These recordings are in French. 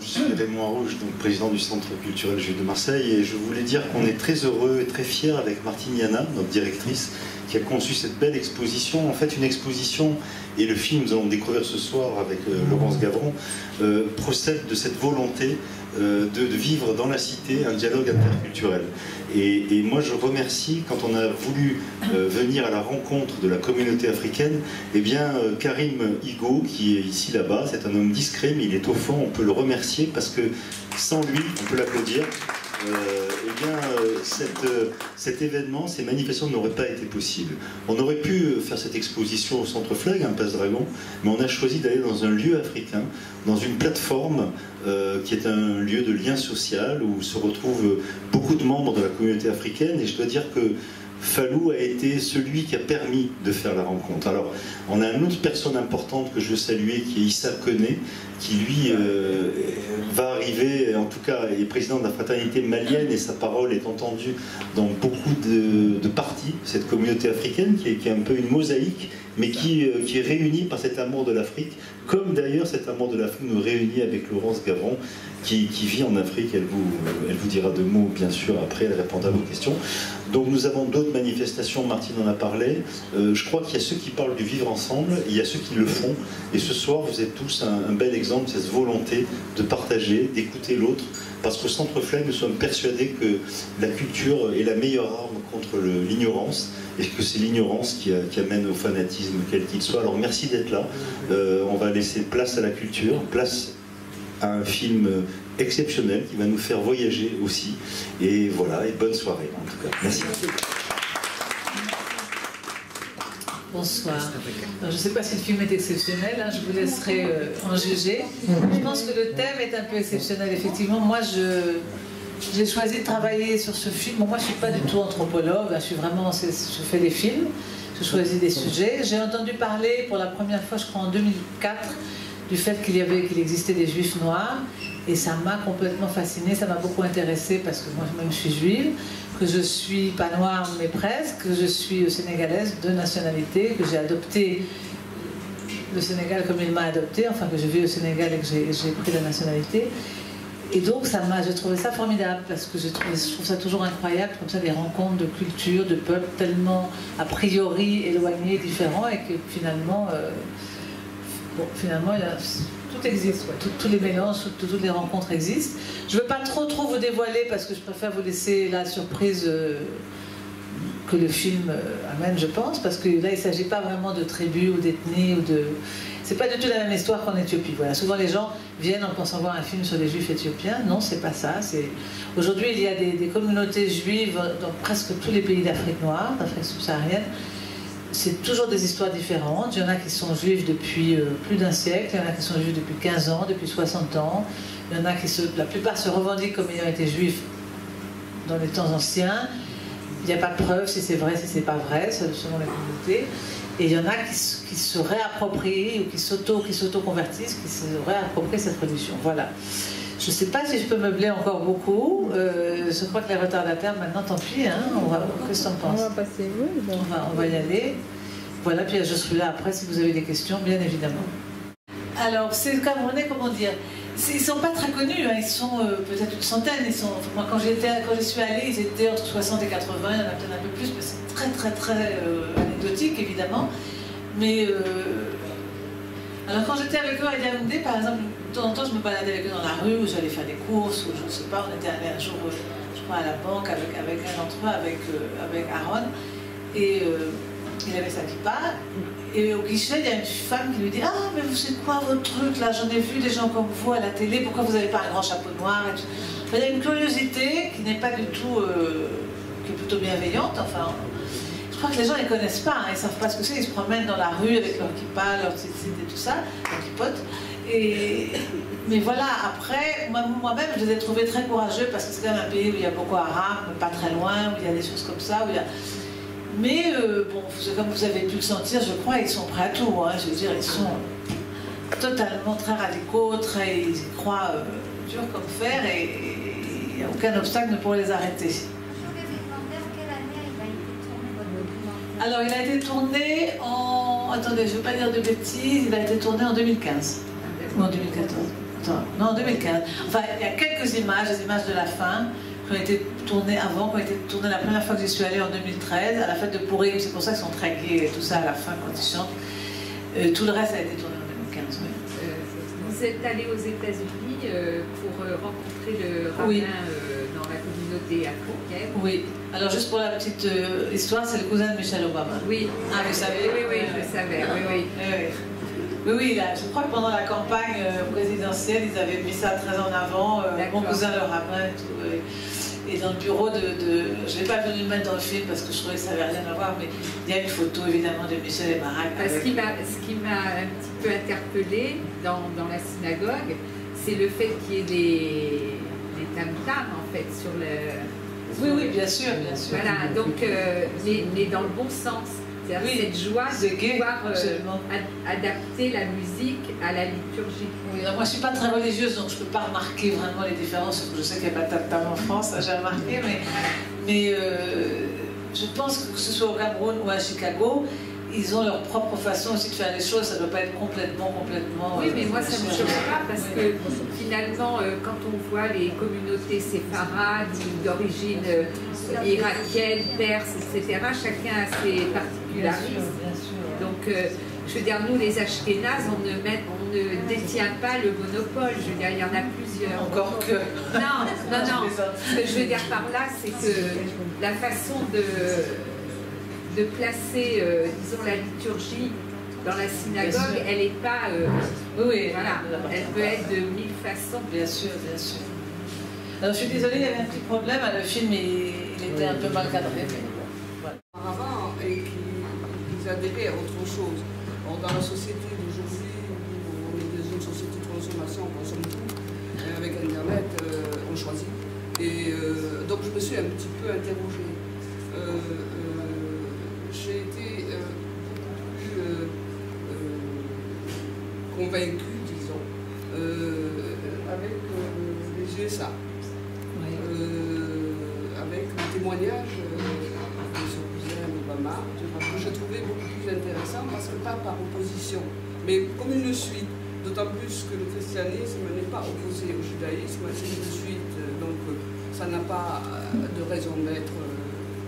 Je suis Raymond Arouge, donc président du Centre culturel juif de Marseille, et je voulais dire qu'on est très heureux et très fiers avec Martine Yana, notre directrice, qui a conçu cette belle exposition. En fait, une exposition, et le film, nous allons le découvrir ce soir avec Laurence Gavron, procède de cette volonté de vivre dans la cité un dialogue interculturel. Et moi, je remercie, quand on a voulu venir à la rencontre de la communauté africaine, eh bien, Karim Higo, qui est ici là-bas, c'est un homme discret, mais il est au fond, on peut le remercier, parce que sans lui, on peut l'applaudir. Eh bien, cet événement, ces manifestations n'auraient pas été possibles. On aurait pu faire cette exposition au Centre Flag, un Place Dragon, mais on a choisi d'aller dans un lieu africain, dans une plateforme qui est un lieu de lien social où se retrouvent beaucoup de membres de la communauté africaine, et je dois dire que Fallou a été celui qui a permis de faire la rencontre. Alors, on a une autre personne importante que je veux saluer, qui est Issa Koné, qui lui va arriver, en tout cas, est président de la fraternité malienne, et sa parole est entendue dans beaucoup de parties, cette communauté africaine, qui est un peu une mosaïque, mais qui est réunie par cet amour de l'Afrique, comme d'ailleurs cet amour de l'Afrique nous réunit avec Laurence Gavron, qui vit en Afrique. Elle vous dira deux mots, bien sûr, après, elle répondra à vos questions. Donc nous avons d'autres manifestations, Martine en a parlé. Je crois qu'il y a ceux qui parlent du vivre ensemble, il y a ceux qui le font, et ce soir, vous êtes tous un bel exemple de cette volonté de partager, d'écouter l'autre, parce qu'au Centre Flag, nous sommes persuadés que la culture est la meilleure arme contre l'ignorance, et que c'est l'ignorance qui amène au fanatisme, quel qu'il soit. Alors merci d'être là. On va laisser place à la culture, place à un film exceptionnel qui va nous faire voyager aussi. Et voilà, et bonne soirée en tout cas. Merci. Bonsoir. Je ne sais pas si le film est exceptionnel, hein, je vous laisserai en juger. Je pense que le thème est un peu exceptionnel, effectivement. Moi, j'ai choisi de travailler sur ce film. Bon, moi, je ne suis pas du tout anthropologue, je suis vraiment, je fais des films, je choisis des sujets. J'ai entendu parler pour la première fois, je crois en 2004, du fait qu'il existait des juifs noirs, et ça m'a complètement fascinée, ça m'a beaucoup intéressée, parce que moi-même je suis juive, que je suis pas noire mais presque, que je suis sénégalaise de nationalité, que j'ai adopté le Sénégal comme il m'a adopté, enfin que je vis au Sénégal et que j'ai pris la nationalité. Et donc j'ai trouvé ça formidable, parce que je trouve ça toujours incroyable, comme ça, des rencontres de cultures, de peuples tellement a priori éloignés, différents, et que finalement, tout existe, ouais. Tous les mélanges, toutes les rencontres existent. Je ne veux pas trop vous dévoiler, parce que je préfère vous laisser la surprise que le film amène, je pense, parce que là, il ne s'agit pas vraiment de tribus ou d'ethnie, c'est pas du tout la même histoire qu'en Éthiopie. Voilà. Souvent, les gens viennent en pensant voir un film sur les juifs éthiopiens. Non, c'est pas ça. Aujourd'hui, il y a des communautés juives dans presque tous les pays d'Afrique noire, d'Afrique subsaharienne. C'est toujours des histoires différentes. Il y en a qui sont juifs depuis plus d'un siècle, il y en a qui sont juifs depuis 15 ans, depuis 60 ans. Il y en a la plupart se revendiquent comme ayant été juifs dans les temps anciens. Il n'y a pas de preuve si c'est vrai, si c'est pas vrai, selon les communautés. Et il y en a qui se réapproprient, ou qui s'auto-convertissent, qui se réapproprient cette religion. Voilà. Je ne sais pas si je peux meubler encore beaucoup. Je crois que les retardataires, maintenant, tant pis. Hein, qu'est-ce que tu en penses? On va passer, oui. Bon. On va y aller. Voilà, puis je suis là après si vous avez des questions, bien évidemment. Alors, ces Camerounais, comment dire, ils ne sont pas très connus, hein, ils sont peut-être une centaine. Moi, quand j'y suis allée, ils étaient entre 60 et 80, il y en a peut-être un peu plus, mais c'est très anecdotique, évidemment. Mais alors, quand j'étais avec eux à Yaoundé, par exemple, de temps en temps, je me baladais avec eux dans la rue, ou j'allais faire des courses, ou je ne sais pas, on était allé un jour, je crois, à la banque avec un d'entre eux, avec Aaron, et il avait sa kippa, et au guichet, il y a une femme qui lui dit « Ah, mais vous c'est quoi votre truc là? J'en ai vu des gens comme vous à la télé, pourquoi vous n'avez pas un grand chapeau noir ?» et tout. Enfin, il y a une curiosité qui n'est pas du tout, qui est plutôt bienveillante, enfin... Je crois que les gens ne les connaissent pas, hein, ils ne savent pas ce que c'est, ils se promènent dans la rue avec leur kippa, leur tzitzit et tout ça, leur kipote. Mais voilà, après, moi-même, je les ai trouvés très courageux, parce que c'est quand même un pays où il y a Boko Haram, mais pas très loin, où il y a des choses comme ça, Mais, bon, comme vous avez pu le sentir, je crois, ils sont prêts à tout, hein, je veux dire, ils sont totalement très radicaux, ils y croient dur comme fer, et il n'y a aucun obstacle ne pourrait les arrêter. Alors, il a été tourné en... Attendez, je ne veux pas dire de bêtises, il a été tourné en 2015. Ou en 2014. non, en 2015. Enfin, il y a quelques images, des images de la fin, qui ont été tournées avant, qui ont été tournées la première fois que j'y suis allée en 2013, à la fête de Pourim. C'est pour ça qu'ils sont très gais et tout ça à la fin quand ils chantent. Tout le reste a été tourné en 2015, oui. Vous êtes allé aux États-Unis pour rencontrer le rabbin dans la communauté africaine. Oui. Alors juste pour la petite histoire, c'est le cousin de Michelle Obama. Oui. Ah, vous savez? Oui, je le savais. Oui, là, je crois que pendant la campagne présidentielle, ils avaient mis ça très en avant, mon cousin le rabbin et tout. Et dans le bureau je n'ai pas voulu le mettre dans le film parce que je trouvais que ça n'avait rien à voir, mais il y a une photo évidemment de Michel et Barak. Ce qui m'a un petit peu interpellée dans la synagogue, c'est le fait qu'il y ait des tam-tams en fait sur le... Oui, bien sûr. Voilà, donc, mais dans le bon sens. C'est-à-dire cette joie de pouvoir adapter la musique à la liturgie. Oui, moi je ne suis pas très religieuse, donc je ne peux pas remarquer vraiment les différences. Je sais qu'il n'y a pas de tam-tam en France, ça j'ai remarqué, mais je pense que ce soit au Cameroun ou à Chicago, ils ont leur propre façon aussi de faire les choses, ça ne doit pas être complètement... Oui, mais moi ça ne me choque pas parce que finalement, quand on voit les communautés séfarades d'origine irakienne, perse, etc., chacun a ses particularismes. Donc, je veux dire, nous les Ashkénazes, on ne détient pas le monopole, je veux dire, il y en a plusieurs. Encore que... Non. Ce que je veux dire par là, c'est que la façon de placer, disons, la liturgie dans la synagogue, elle n'est pas... voilà, elle peut être de 1000 façons. Bien sûr. Alors, je suis désolée, il y avait un petit problème, le film, il était un peu mal cadré. Voilà. Auparavant, et qu'ils adhéraient à autre chose. Or, dans la société d'aujourd'hui, où on est dans une société de consommation, on consomme tout, et avec Internet, on choisit. Et donc, je me suis un petit peu interrogée. J'ai été beaucoup plus convaincue, disons, avec les USA, avec le témoignage de son cousin Obama, que je trouvais beaucoup plus intéressant, parce que pas par opposition, mais comme une suite, d'autant plus que le christianisme n'est pas opposé au judaïsme, c'est une suite, donc ça n'a pas de raison d'être.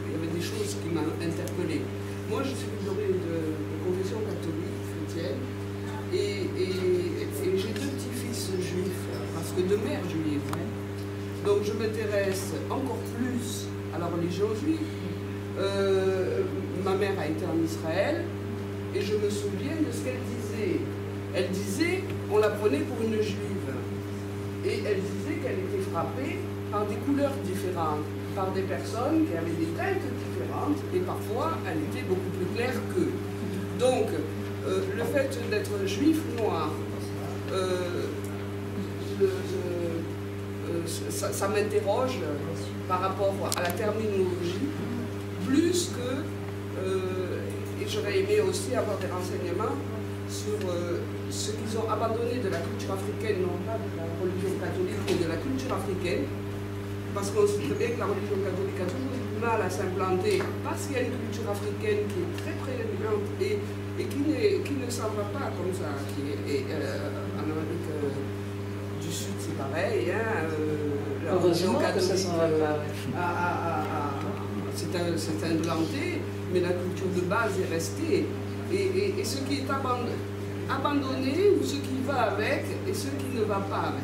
Il y avait des choses qui m'ont interpellée. Moi, je suis d'origine de confession catholique, chrétienne, et j'ai 2 petits-fils juifs, parce que de mère juive. Donc je m'intéresse encore plus à la religion juive. Ma mère a été en Israël, et je me souviens de ce qu'elle disait. Elle disait, on la prenait pour une juive, et elle disait qu'elle était frappée par des couleurs différentes, par des personnes qui avaient des teintes différentes, et parfois elle était beaucoup plus claire qu'eux. Donc, le fait d'être juif noir, ça m'interroge par rapport à la terminologie, plus que, et j'aurais aimé aussi avoir des renseignements sur ce qu'ils ont abandonné de la culture africaine, non pas de la religion catholique, mais de la culture africaine. Parce qu'on sait très bien que la religion catholique a toujours du mal à s'implanter, parce qu'il y a une culture africaine qui est très prédominante et qui ne s'en va pas comme ça. En Amérique du Sud, c'est pareil. La religion catholique c'est implanté, mais la culture de base est restée. Et ce qui est abandonné, ou ce qui va avec, et ce qui ne va pas avec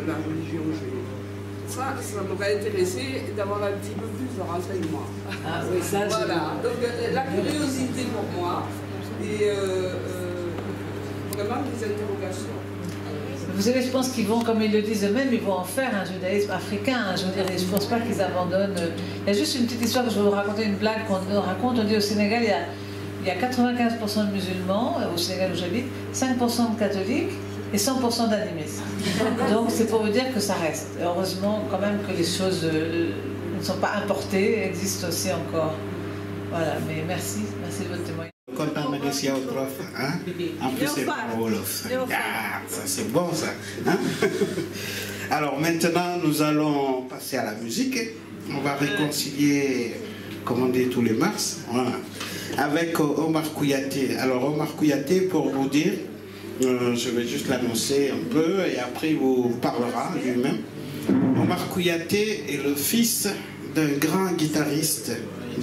la religion juive. Ça m'aurait intéressé d'avoir un petit peu plus de renseignements. Ah oui, ça, voilà. Donc la curiosité pour moi et vraiment des interrogations. Vous savez, je pense qu'ils vont, comme ils le disent eux-mêmes, ils vont en faire un judaïsme africain. Je veux dire, je ne pense pas qu'ils abandonnent. Il y a juste une petite histoire que je vais vous raconter, une blague qu'on raconte. On dit au Sénégal, il y a 95% de musulmans, au Sénégal où j'habite, 5% de catholiques et 100% d'animistes. Donc c'est pour vous dire que ça reste. Et heureusement quand même que les choses ne sont pas importées, existent aussi encore. Voilà, mais merci de votre témoignage. Content de dire au prof, hein? En plus c'est pas Wolof. Ah, ça c'est bon ça. Hein? Alors maintenant nous allons passer à la musique. On va réconcilier, comme on dit tous les mars, voilà, avec Omar Kouyaté. Alors Omar Kouyaté, pour vous dire, Je vais juste l'annoncer un peu et après il vous parlera lui-même. Omar Kouyaté est le fils d'un grand guitariste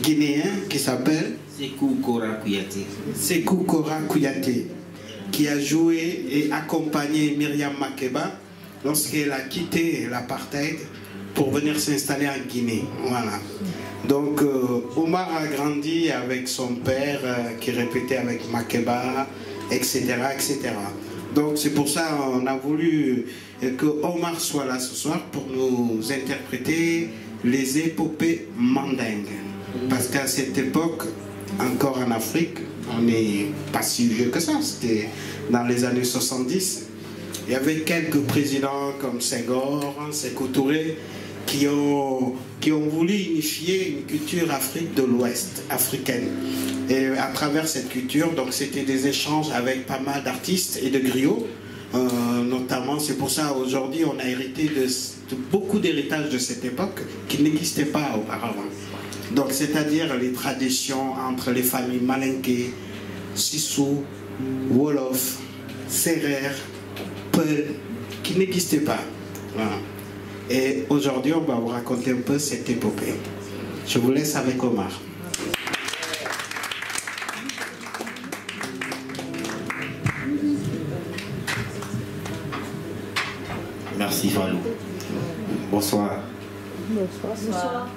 guinéen qui s'appelle Sékou Kora Kouyaté. Sékou Kora Kouyaté, qui a joué et accompagné Myriam Makeba lorsqu'elle a quitté l'apartheid pour venir s'installer en Guinée. Voilà. Donc Omar a grandi avec son père qui répétait avec Makeba, etc., etc. Donc c'est pour ça qu'on a voulu que Omar soit là ce soir pour nous interpréter les épopées mandingues. Parce qu'à cette époque, encore en Afrique, on n'est pas si vieux que ça, c'était dans les années 70. Il y avait quelques présidents comme Senghor, Sékou Touré, qui ont voulu unifier une culture Afrique de l'Ouest, africaine. Et à travers cette culture, donc c'était des échanges avec pas mal d'artistes et de griots, notamment. C'est pour ça aujourd'hui on a hérité de beaucoup d'héritages de cette époque qui n'existaient pas auparavant. Donc c'est-à-dire les traditions entre les familles Malinké, Sissou, Wolof, Serer, Peul, qui n'existaient pas. Voilà. Et aujourd'hui, on va vous raconter un peu cette épopée. Je vous laisse avec Omar. Merci Fallou. Bonsoir. Bonsoir.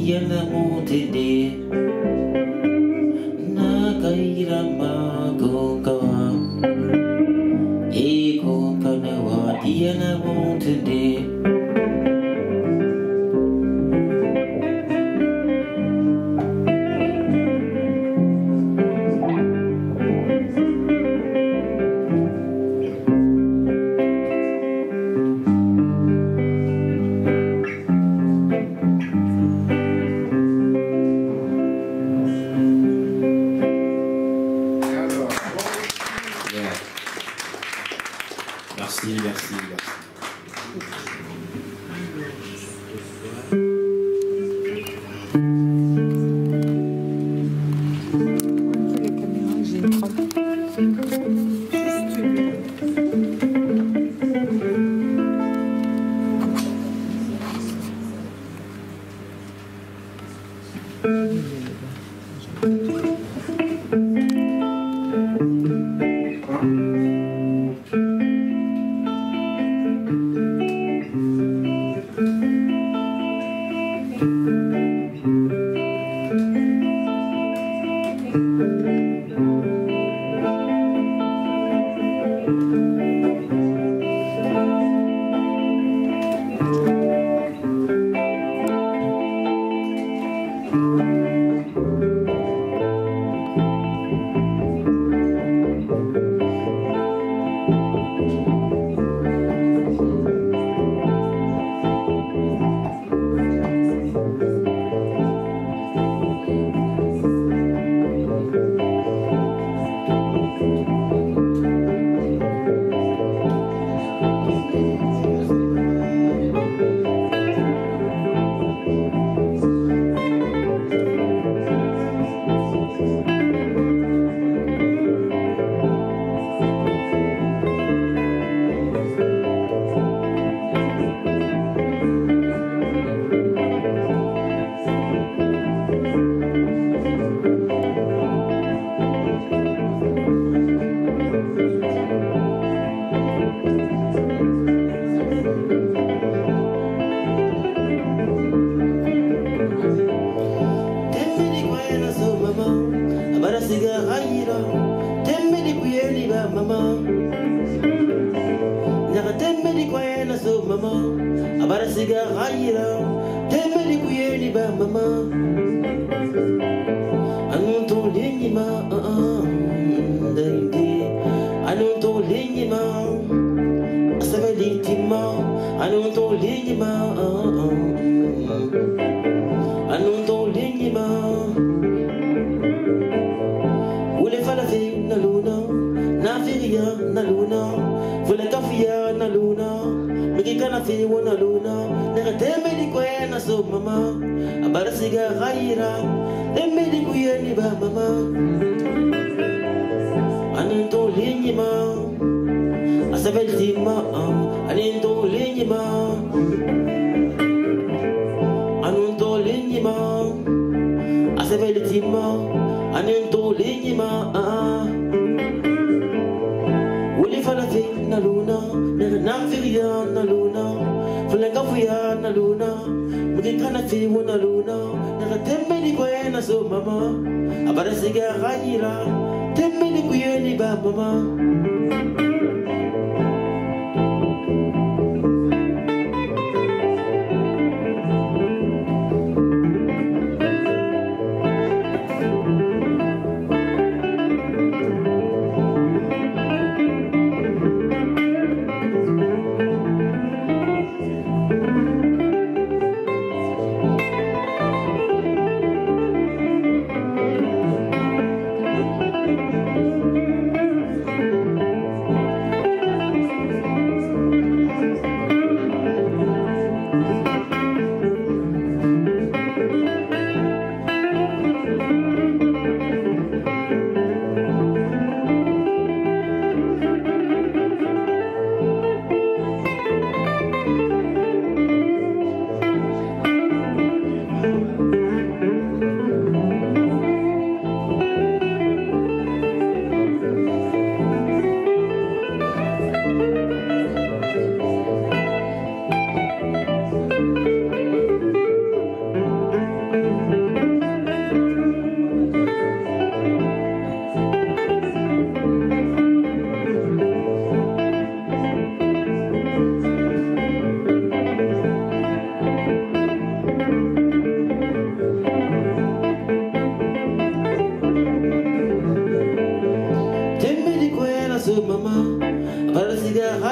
diana montende na kaira magokawa eko kanawa diana montende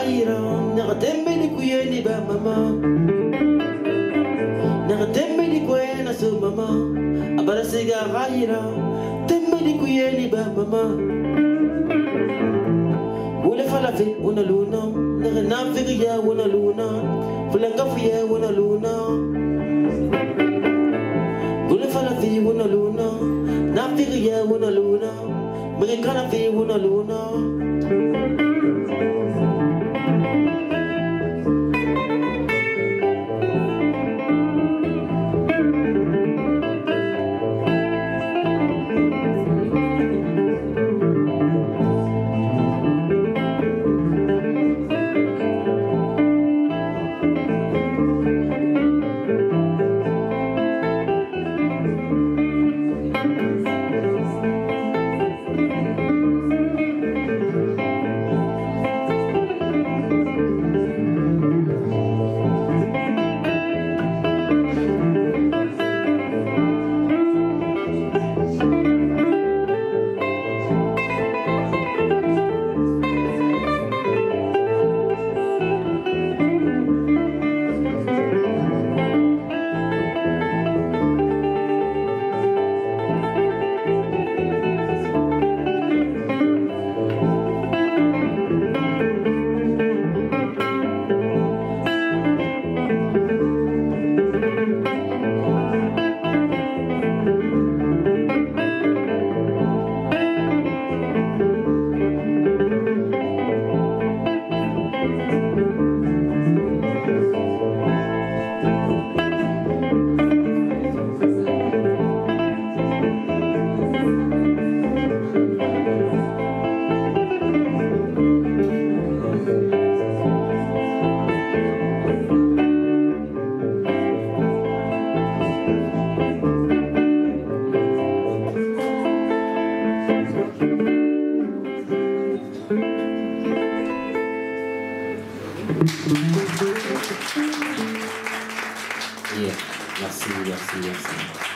raira nakatembe ni kuyeni ba mama nakatembe ni kwena so mama abara siga raira tembe ni kuyeni ba mama wole fala fe una luna na fiya una luna fulanga fiya una luna wole fala fe una luna na fiya una luna Americana fe una luna Merci, merci, merci.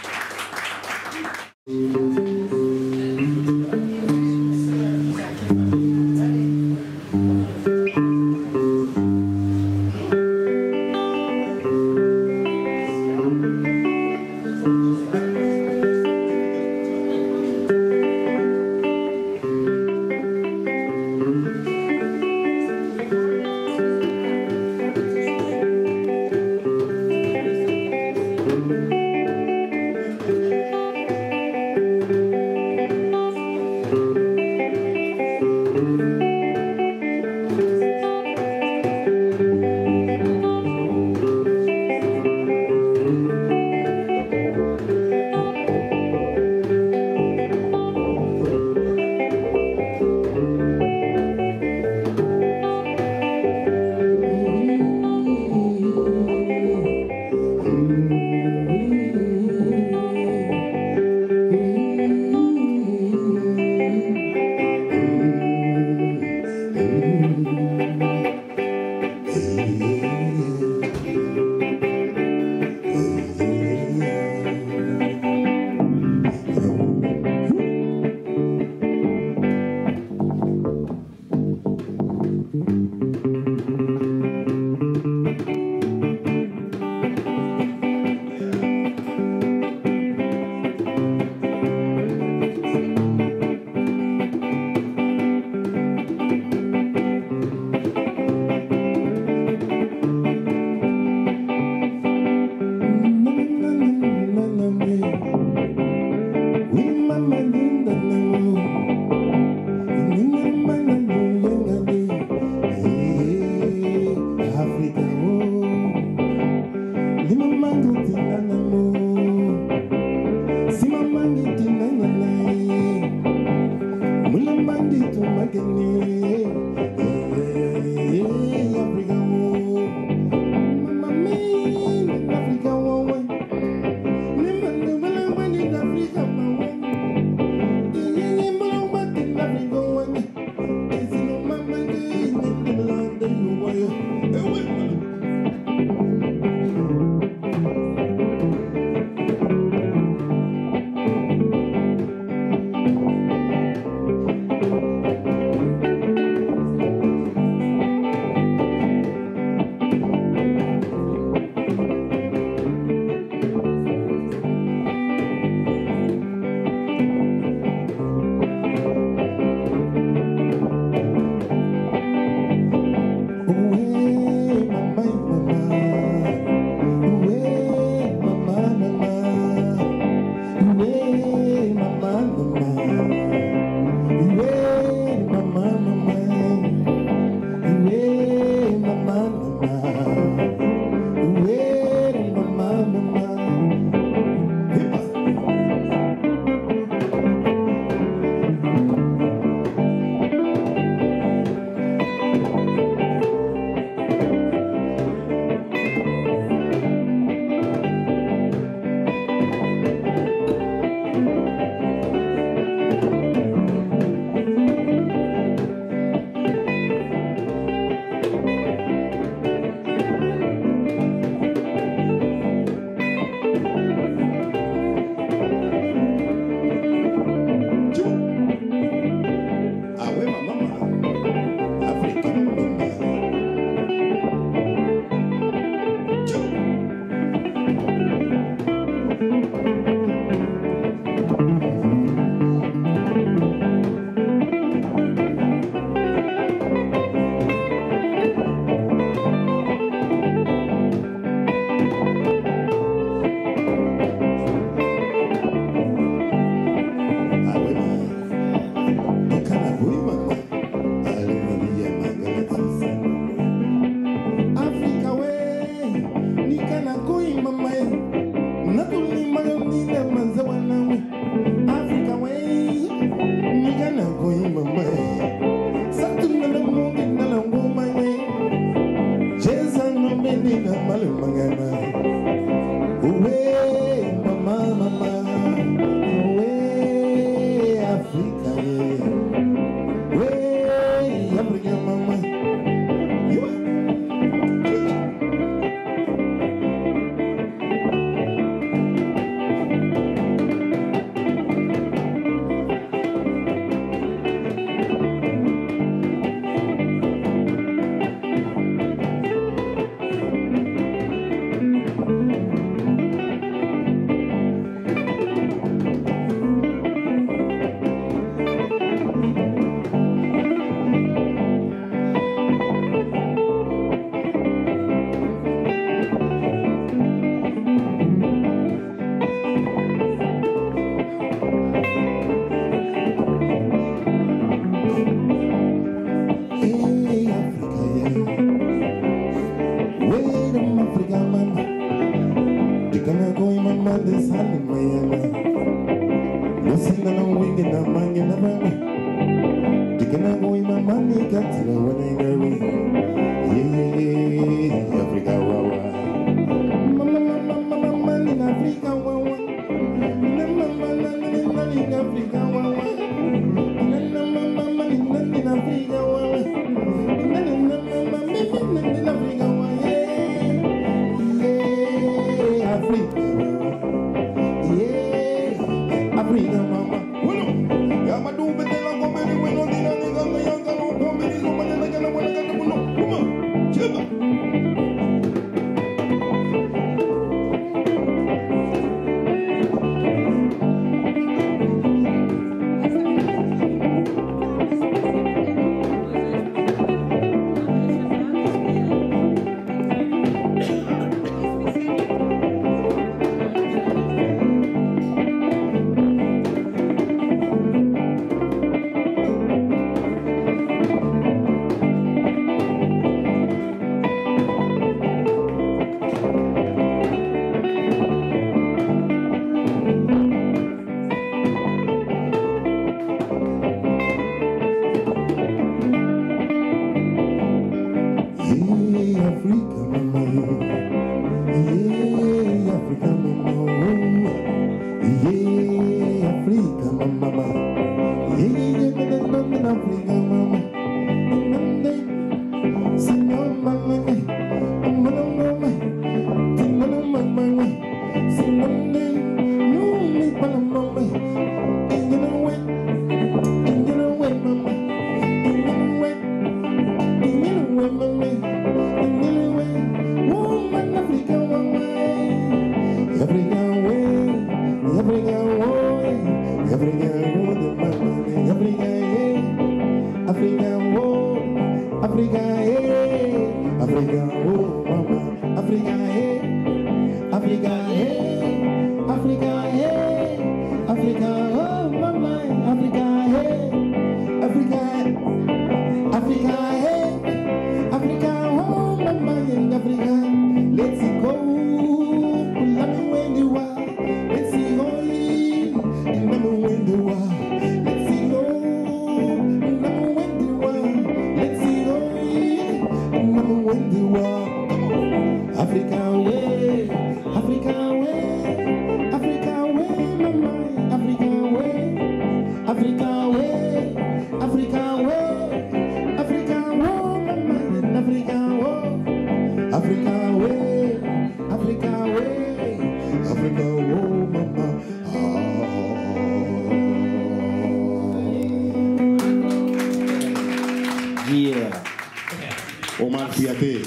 Omar Fiaté.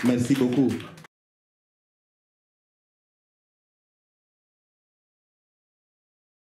Merci beaucoup.